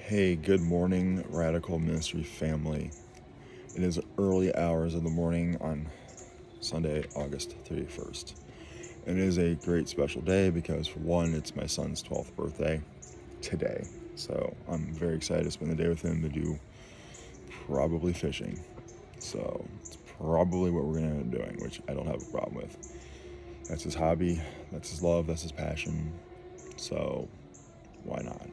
Hey, good morning, Radical Ministry family. It is early hours of the morning on Sunday, August 31st. And it is a great special day because, for one, it's my son's 12th birthday today. So I'm very excited to spend the day with him to do probably fishing. So it's probably what we're going to end up doing, which I don't have a problem with. That's his hobby, that's his love, that's his passion. So why not?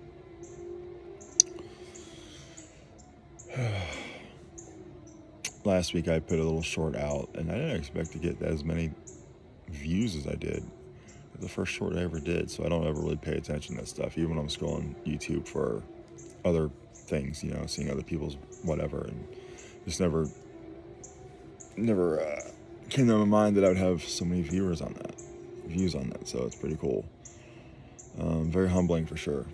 Last week I put a little short out, and I didn't expect to get as many views as I did. It was the first short I ever did, so I don't ever really pay attention to that stuff, even when I'm scrolling YouTube for other things, seeing other people's whatever, and just never came to my mind that I would have so many views on that, so it's pretty cool. Very humbling for sure.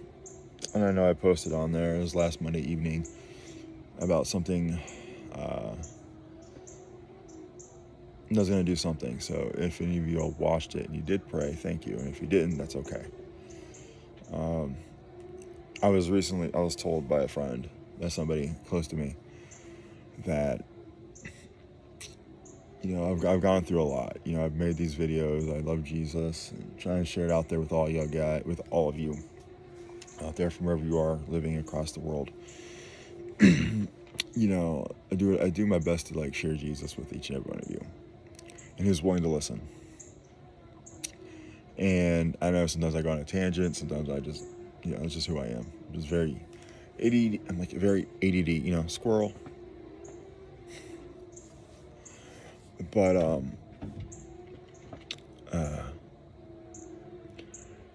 And I know I posted on there, it was last Monday evening, about something, I was going to do something. So if any of you all watched it and you did pray, thank you. And if you didn't, that's okay. I was told by a friend, by somebody close to me, that, I've gone through a lot. I've made these videos. I love Jesus and trying to share it out there with all of you out there from wherever you are living across the world. I do my best to share Jesus with each and every one of you, and who's willing to listen. And I know sometimes I go on a tangent. Sometimes I just, it's just who I am. I'm just very ADD. I'm like a very ADD, squirrel. But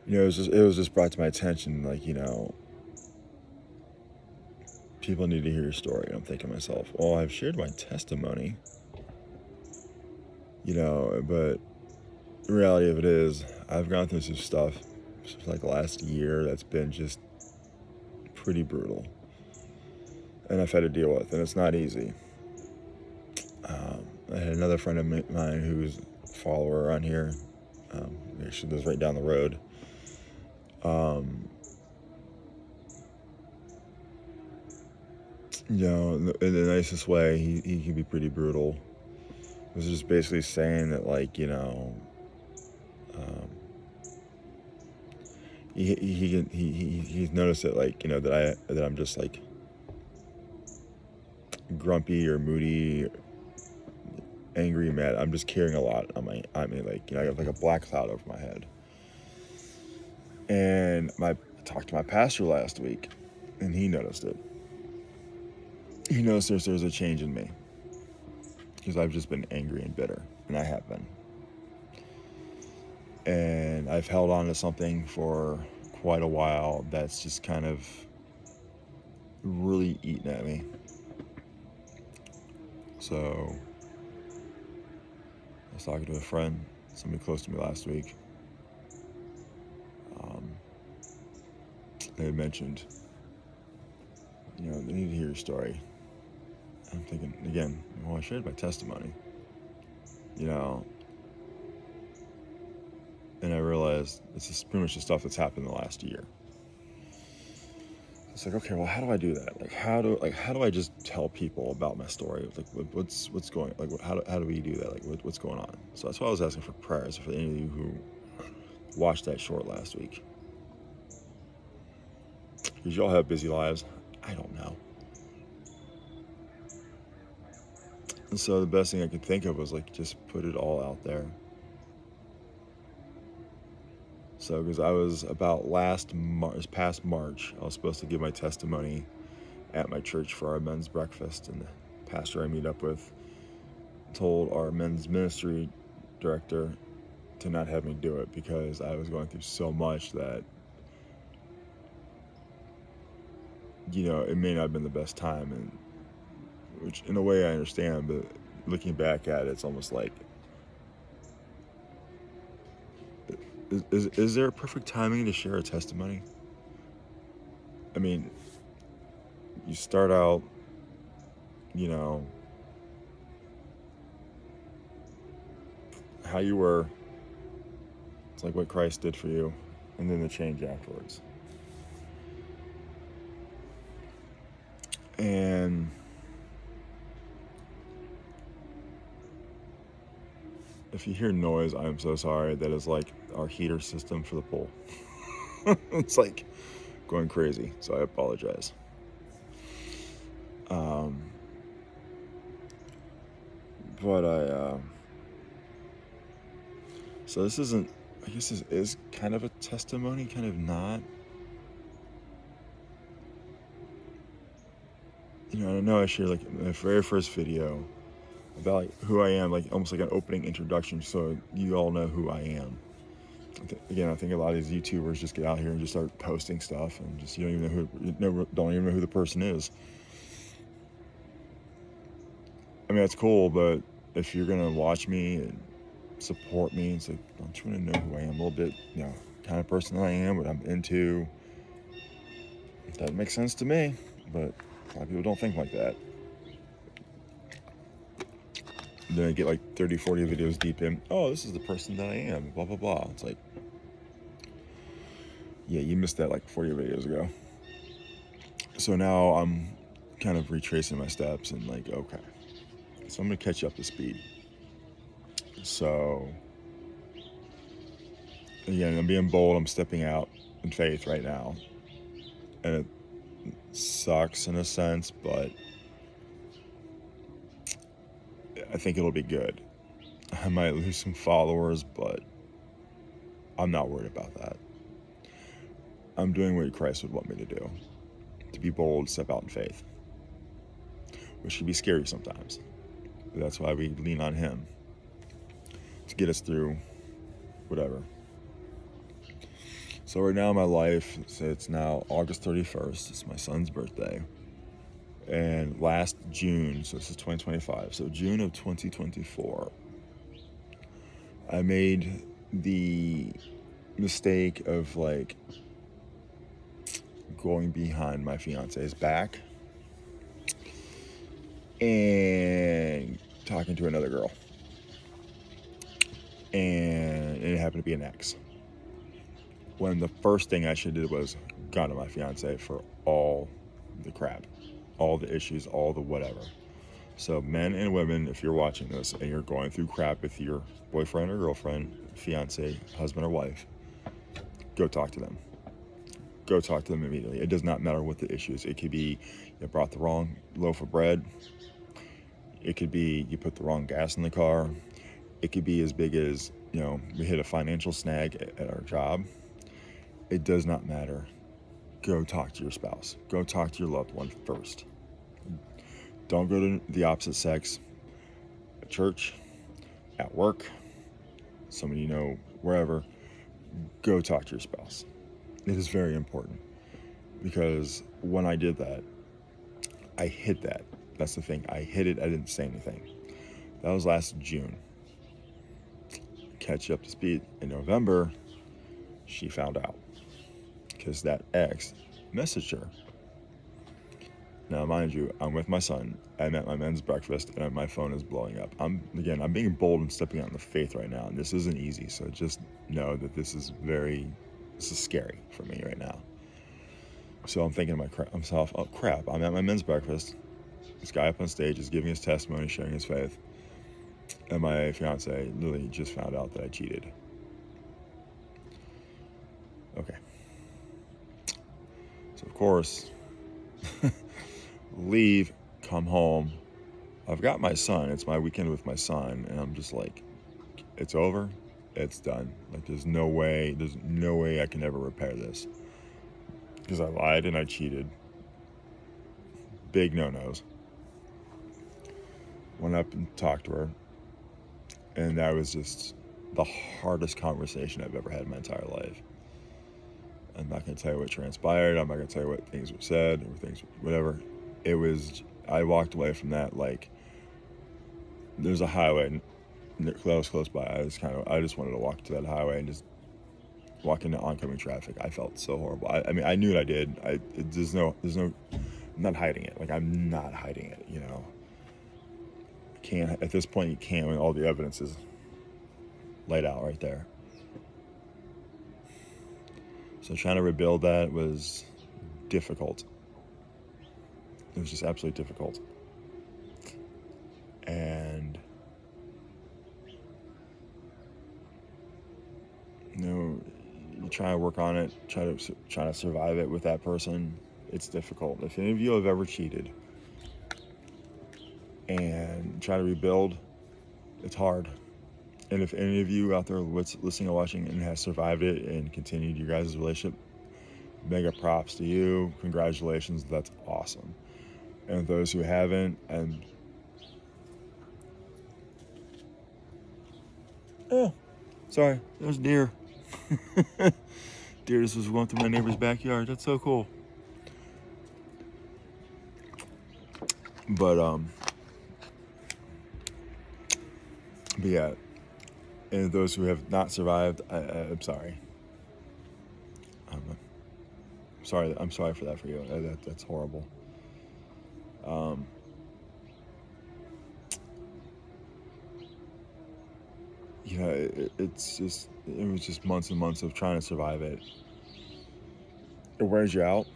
it was just brought to my attention, people need to hear your story. And I'm thinking to myself, well, I've shared my testimony, but the reality of it is, I've gone through some stuff last year that's been just pretty brutal, and I've had to deal with, and it's not easy. I had another friend of mine who's a follower on here. She lives right down the road. In the nicest way, he can be pretty brutal. It was just basically saying that, he's noticed that that I'm just grumpy or moody, angry, mad. I'm just carrying a lot on me. I have a black cloud over my head. And I talked to my pastor last week, and he noticed it. He noticed there's a change in me, because I've just been angry and bitter, and I have been. And I've held on to something for quite a while that's just kind of really eating at me. So I was talking to a friend, somebody close to me last week. They had mentioned, they need to hear your story. I'm thinking, again, well, I shared my testimony, and I realized this is pretty much the stuff that's happened in the last year. It's okay, well, how do I do that? How do I just tell people about my story? What's going, how do we do that? What's going on? So that's why I was asking for prayers for any of you who watched that short last week. Because y'all have busy lives. I don't know. And so the best thing I could think of was just put it all out there. So, because I was about past March, I was supposed to give my testimony at my church for our men's breakfast, and the pastor I meet up with told our men's ministry director to not have me do it because I was going through so much that, it may not have been the best time, and which in a way I understand, but looking back at it, it's almost like, is there a perfect timing to share a testimony? I mean, you start out, how you were. It's like what Christ did for you, and then the change afterwards. And if you hear noise, I'm so sorry. That is like our heater system for the pool. It's like going crazy, so I apologize. But so this isn't, I guess this is kind of a testimony, kind of not. You know, I know I shared like my very first video about like who I am, like almost like an opening introduction, so you all know who I am. Again, I think a lot of these YouTubers just get out here and just start posting stuff, and just you don't even know who the person is. I mean, that's cool, but if you're gonna watch me and support me, it's like, don't you want to know who I am a little bit? You know, kind of person that I am, what I'm into. That makes sense to me, but a lot of people don't think like that. Then I get like 30, 40 videos deep in, oh, this is the person that I am, blah, blah, blah. It's like, yeah, you missed that like 40 videos ago. So now I'm kind of retracing my steps and like, okay, so I'm going to catch you up to speed. So, again, I'm being bold. I'm stepping out in faith right now. And it sucks in a sense, but I think it'll be good. I might lose some followers, but I'm not worried about that. I'm doing what Christ would want me to do. To be bold, step out in faith. Which can be scary sometimes. But that's why we lean on Him to get us through whatever. So right now in my life, it's now August 31st. It's my son's birthday. And last June, so this is 2025, so June of 2024, I made the mistake of like going behind my fiance's back and talking to another girl. And it happened to be an ex. When the first thing I should have did was gone to my fiance for all the crap, all the issues, all the whatever. So men and women, if you're watching this and you're going through crap with your boyfriend or girlfriend, fiance, husband or wife, go talk to them. Go talk to them immediately. It does not matter what the issue is. It could be you brought the wrong loaf of bread. It could be you put the wrong gas in the car. It could be as big as, you know, we hit a financial snag at our job. It does not matter. Go talk to your spouse. Go talk to your loved one first. Don't go to the opposite sex at church, at work, somebody you know, wherever. Go talk to your spouse. It is very important, because when I did that, I hid that. That's the thing. I hid it. I didn't say anything. That was last June. Catch you up to speed. In November, she found out because that ex messaged her. Now, mind you, I'm with my son. I'm at my men's breakfast, and my phone is blowing up. I'm being bold and stepping out in the faith right now, and this isn't easy. So just know that this is scary for me right now. So I'm thinking to myself, oh crap, I'm at my men's breakfast. This guy up on stage is giving his testimony, sharing his faith, and my fiance literally just found out that I cheated. Okay. So of course, leave, come home. I've got my son. It's my weekend with my son, and I'm just like, it's over. It's done. Like there's no way I can ever repair this. Because I lied and I cheated. Big no-nos. Went up and talked to her, and that was just the hardest conversation I've ever had in my entire life. I'm not going to tell you what transpired. I'm not going to tell you what things were said or whatever. I walked away from that like there's a highway that was close by. I just wanted to walk to that highway and just walk into oncoming traffic. I felt so horrible. I mean, I knew what I did. There's no, I'm not hiding it. Like I'm not hiding it, you know. At this point you can't, when all the evidence is laid out right there. So trying to rebuild that was difficult. It was just absolutely difficult. And you try to work on it, try to survive it with that person. It's difficult. If any of you have ever cheated and try to rebuild, it's hard. And if any of you out there listening or watching and has survived it and continued your guys' relationship, mega props to you. Congratulations. That's awesome. And those who haven't, and oh, sorry, there's deer. Deer just was going through my neighbor's backyard. That's so cool. But yeah, and those who have not survived, I'm sorry. I'm sorry. I'm sorry for that for you. That's horrible. Yeah, it was just months and months of trying to survive it. It wears you out.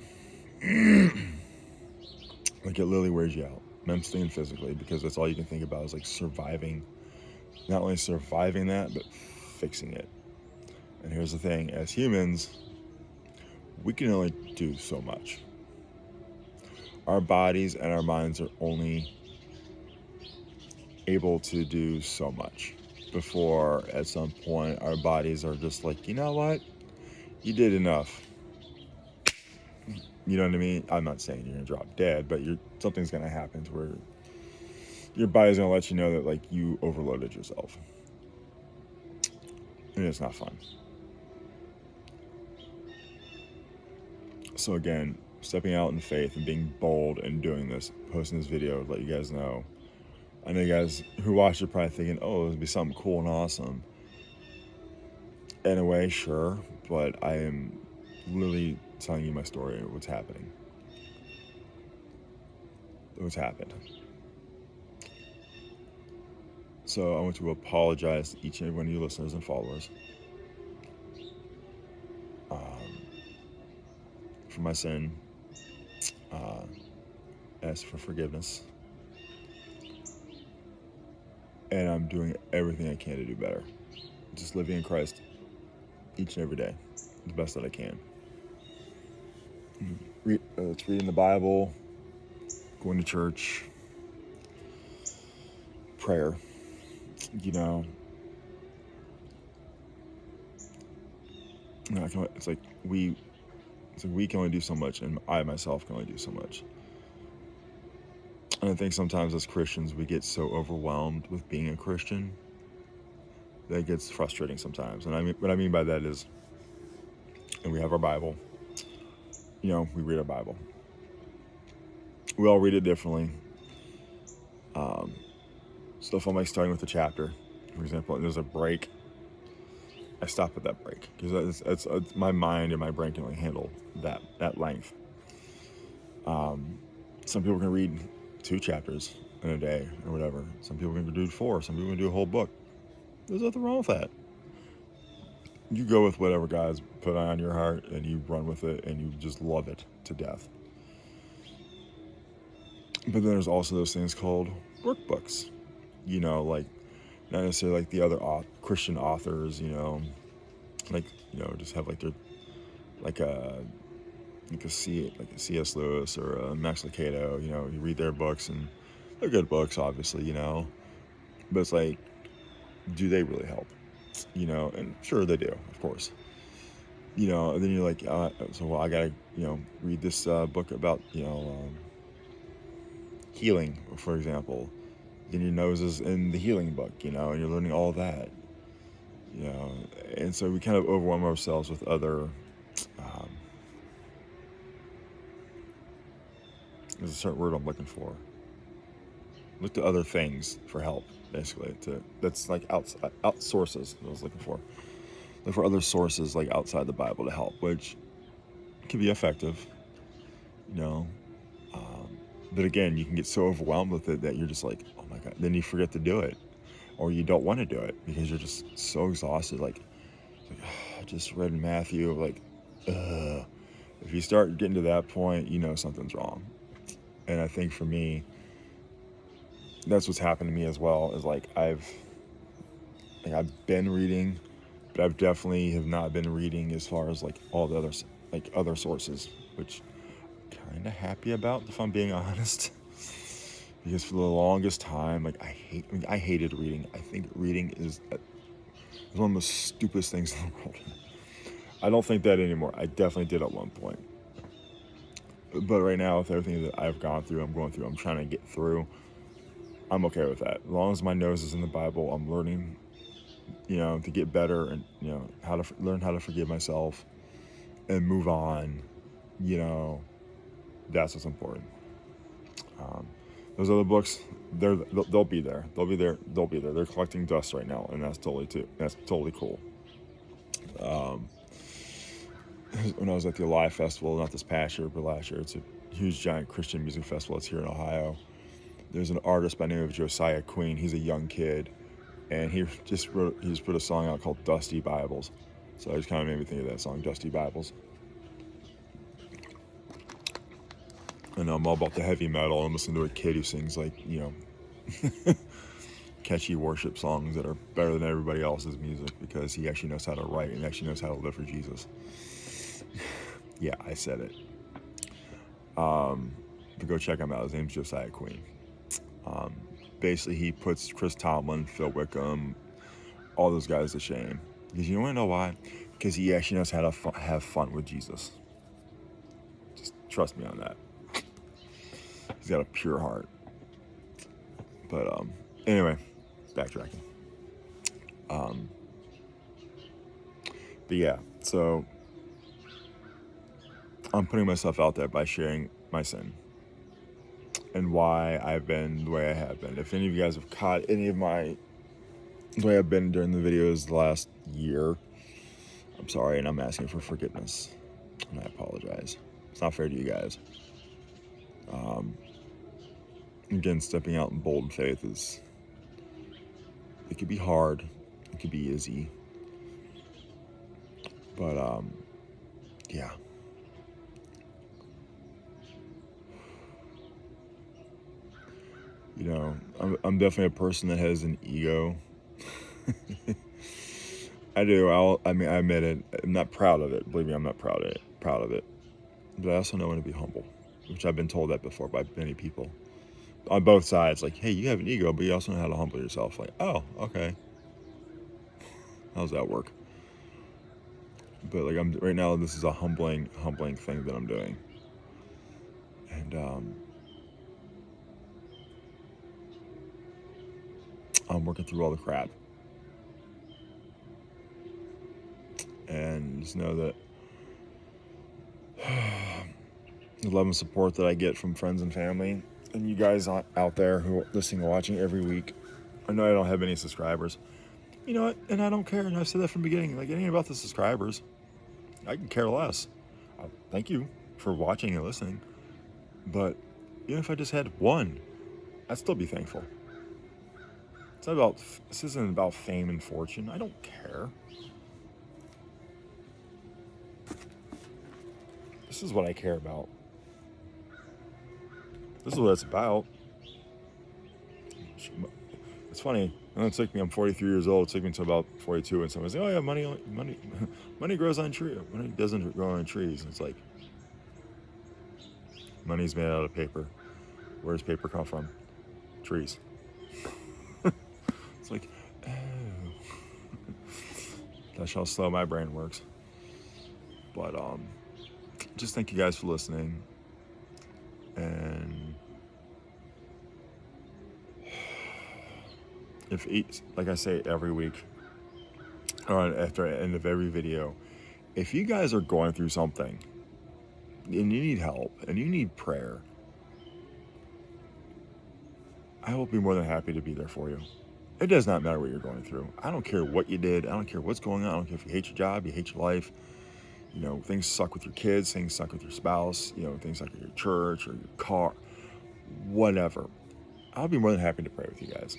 Like, it literally wears you out, mentally and physically, because that's all you can think about is like surviving. Not only surviving that, but fixing it. And here's the thing: as humans, we can only do so much. Our bodies and our minds are only able to do so much before at some point our bodies are just like, you know what, you did enough. You know what I mean? I'm not saying you're gonna drop dead, but something's gonna happen to where your body's gonna let you know that like you overloaded yourself, and it's not fun. So again, stepping out in faith and being bold and doing this, posting this video to let you guys know. I know you guys who watched it probably thinking, oh, it would be something cool and awesome. In a way, sure, but I am literally telling you my story, what's happening. What's happened. So I want to apologize to each and every one of you listeners and followers for my sin. Ask for forgiveness. And I'm doing everything I can to do better. Just living in Christ each and every day, the best that I can. It's reading the Bible, going to church, prayer. You know, it's like we can only do so much, and I myself can only do so much. And I think sometimes as Christians, we get so overwhelmed with being a Christian that it gets frustrating sometimes. And I mean, what I mean by that is, and we have our Bible, we read our Bible. We all read it differently. So if I'm like starting with a chapter, for example, and there's a break, I stop at that break because it's my mind and my brain can only handle that length. Some people can read 2 chapters in a day or whatever. Some people can do 4. Some people can do a whole book. There's nothing wrong with that. You go with whatever God's put on your heart and you run with it and you just love it to death. But then there's also those things called workbooks. Like not necessarily like the other Christian authors, just have like their like a C.S. Lewis or a Max Lucado. You read their books and they're good books, obviously, but it's like, do they really help? And sure they do, of course. And then you're like, I gotta read this book about healing, for example. Then your nose is in the healing book, and you're learning all that, and so we kind of overwhelm ourselves with other there's a certain word I'm looking for. Look to other things for help, basically. That's like out sources I was looking for. Look for other sources like outside the Bible to help, which can be effective, but again, you can get so overwhelmed with it that you're just like, oh my God, then you forget to do it, or you don't want to do it because you're just so exhausted. I just read Matthew, if you start getting to that point, something's wrong. And I think for me, that's what's happened to me as well, is like I've been reading, but I've definitely have not been reading as far as like all the other other sources, which I'm kind of happy about, if I'm being honest. Because for the longest time, like I hated reading. I think reading is one of the most stupidest things in the world. I don't think that anymore. I definitely did at one point. But right now, with everything that I'm trying to get through, I'm okay with that. As long as my nose is in the Bible, I'm learning, to get better and, how to learn how to forgive myself and move on. That's what's important. Those other books, they'll be there. They'll be there. They'll be there. They're collecting dust right now, and that's totally cool. When I was at the Alive Festival, not this past year, but last year, it's a huge, giant Christian music festival. It's here in Ohio. There's an artist by the name of Josiah Queen. He's a young kid, and he just put a song out called Dusty Bibles. So it just kind of made me think of that song, Dusty Bibles. And I'm all about the heavy metal. I'm listening to a kid who sings catchy worship songs that are better than everybody else's music, because he actually knows how to write and actually knows how to live for Jesus. Yeah, I said it. But go check him out. His name's Josiah Queen. Basically, he puts Chris Tomlin, Phil Wickham, all those guys to shame. Because you want to know why? Because he actually knows how to have fun with Jesus. Just trust me on that. He's got a pure heart. But anyway, backtracking. But yeah, so I'm putting myself out there by sharing my sin and why I've been the way I have been. If any of you guys have caught any of the way I've been during the videos the last year, I'm sorry, and I'm asking for forgiveness, and I apologize. It's not fair to you guys. Again, stepping out in bold faith it could be hard, it could be easy, but yeah. I'm definitely a person that has an ego. I do. I admit it. I'm not proud of it. Believe me, I'm not proud of it. But I also know when to be humble, which I've been told that before by many people on both sides. Like, hey, you have an ego, but you also know how to humble yourself. Like, oh, okay. How's that work? But like, right now, this is a humbling thing that I'm doing, and I'm working through all the crap. And just know that the love and support that I get from friends and family, and you guys out there who are listening and watching every week. I know I don't have any subscribers. You know what? And I don't care. And I've said that from the beginning. Like, it ain't about the subscribers. I can care less. Thank you for watching and listening. But even if I just had one, I'd still be thankful. This isn't about fame and fortune. I don't care. This is what I care about. This is what it's about. It's funny. I'm 43 years old. It took me until about 42, and someone's like, "Oh yeah, money grows on trees. Money doesn't grow on trees." And it's like, money's made out of paper. Where does paper come from? Trees. It's like, oh. That's how slow my brain works. But just thank you guys for listening, and like I say every week, or after the end of every video, if you guys are going through something and you need help and you need prayer, I will be more than happy to be there for you. It does not matter what you're going through. I don't care what you did. I don't care what's going on. I don't care if you hate your job, you hate your life. Things suck with your kids, things suck with your spouse, things suck with your church or your car, whatever. I'll be more than happy to pray with you guys.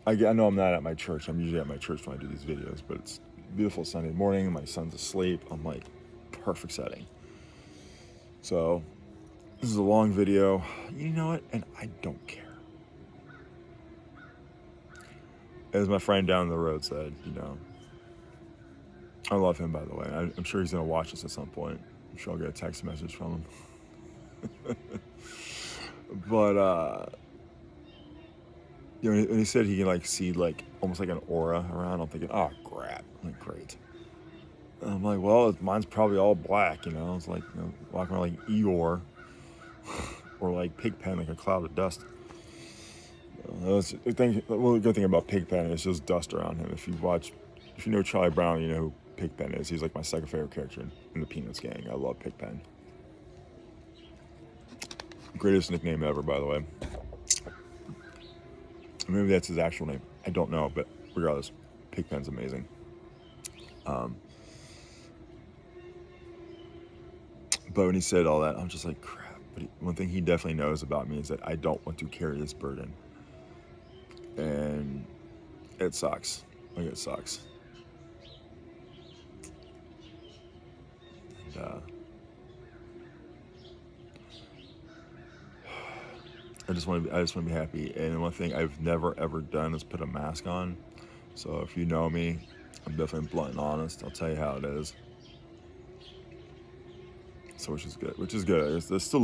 I know I'm not at my church. I'm usually at my church when I do these videos, but it's a beautiful Sunday morning. My son's asleep. I'm like, perfect setting. So This is a long video. You know what? And I don't care. As my friend down the road said, I love him, by the way. I'm sure he's going to watch this at some point. I'm sure I'll get a text message from him. But, when he said he can, like, see, like, almost like an aura around, I'm thinking, oh, crap. I'm like, great. And I'm like, well, mine's probably all black, It's like, walking around like Eeyore or like Pigpen, like a cloud of dust. The good thing about Pigpen is just dust around him. If you know Charlie Brown, you know who Pigpen is. He's like my second favorite character in the Peanuts gang. I love Pigpen. Greatest nickname ever, by the way. Maybe that's his actual name. I don't know, but regardless, Pigpen's amazing. But when he said all that, I'm just like, crap. But one thing he definitely knows about me is that I don't want to carry this burden. And it sucks. Like, it sucks. And, I just want to be happy. And one thing I've never ever done is put a mask on. So if you know me, I'm definitely blunt and honest. I'll tell you how it is. So which is good. There's still a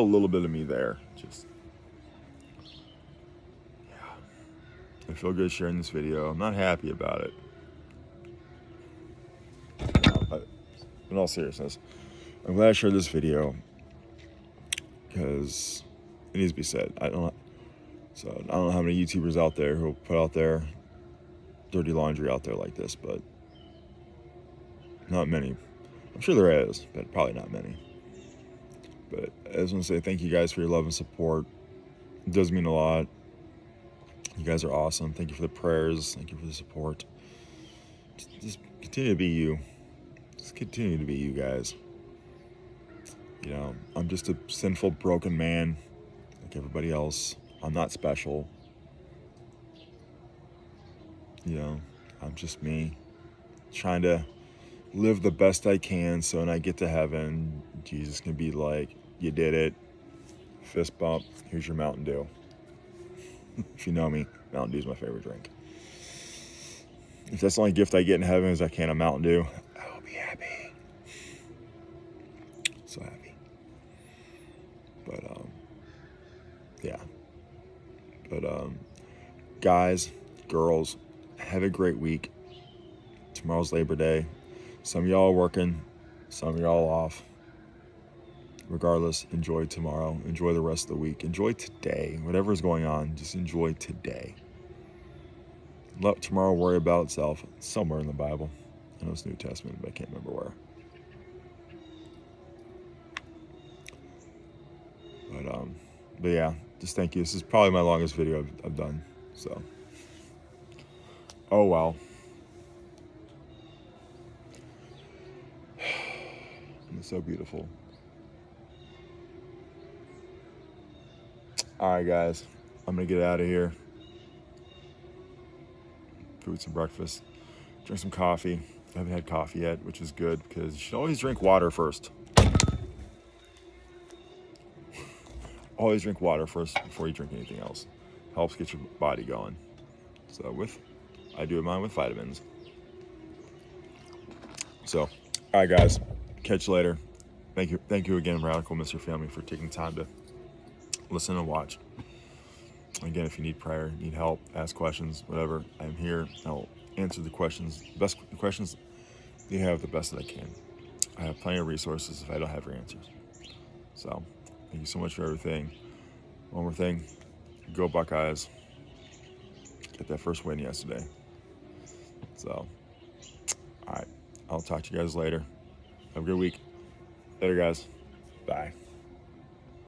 little bit of me there. Just, yeah. I feel good sharing this video. I'm not happy about it. But in all seriousness, I'm glad I shared this video because it needs to be said. I don't know how many YouTubers out there who put out their dirty laundry out there like this, but not many. I'm sure there is, but probably not many. But I just want to say thank you guys for your love and support. It does mean a lot. You guys are awesome. Thank you for the prayers. Thank you for the support. Just continue to be you. Just continue to be you guys. I'm just a sinful, broken man like everybody else. I'm not special. I'm just me, trying to live the best I can so when I get to heaven, Jesus can be like, you did it. Fist bump. Here's your Mountain Dew. If you know me, Mountain Dew is my favorite drink. If that's the only gift I get in heaven is a can of Mountain Dew, I will be happy. So happy. But, yeah. But, guys, girls, have a great week. Tomorrow's Labor Day. Some of y'all are working, some of y'all off. Regardless, enjoy tomorrow. Enjoy the rest of the week. Enjoy today. Whatever's going on, just enjoy today. Let tomorrow worry about itself. It's somewhere in the Bible. I know it's New Testament, but I can't remember where. But yeah, just thank you. This is probably my longest video I've done. So, oh well. It's so beautiful. All right, guys, I'm gonna get out of here. Food, some breakfast, drink some coffee. I haven't had coffee yet, which is good because you should always drink water first. Always drink water first before you drink anything else. Helps get your body going. So I do mine with vitamins. So, all right, guys, catch you later. Thank you again, Radical Mystery Family, for taking time to listen and watch. Again, if you need prayer, need help, ask questions, whatever, I'm here. I'll answer the questions you have the best that I can. I have plenty of resources if I don't have your answers. So, thank you so much for everything. One more thing, go Buckeyes. Get that first win yesterday. So, all right, I'll talk to you guys later. Have a good week. Later, guys. Bye.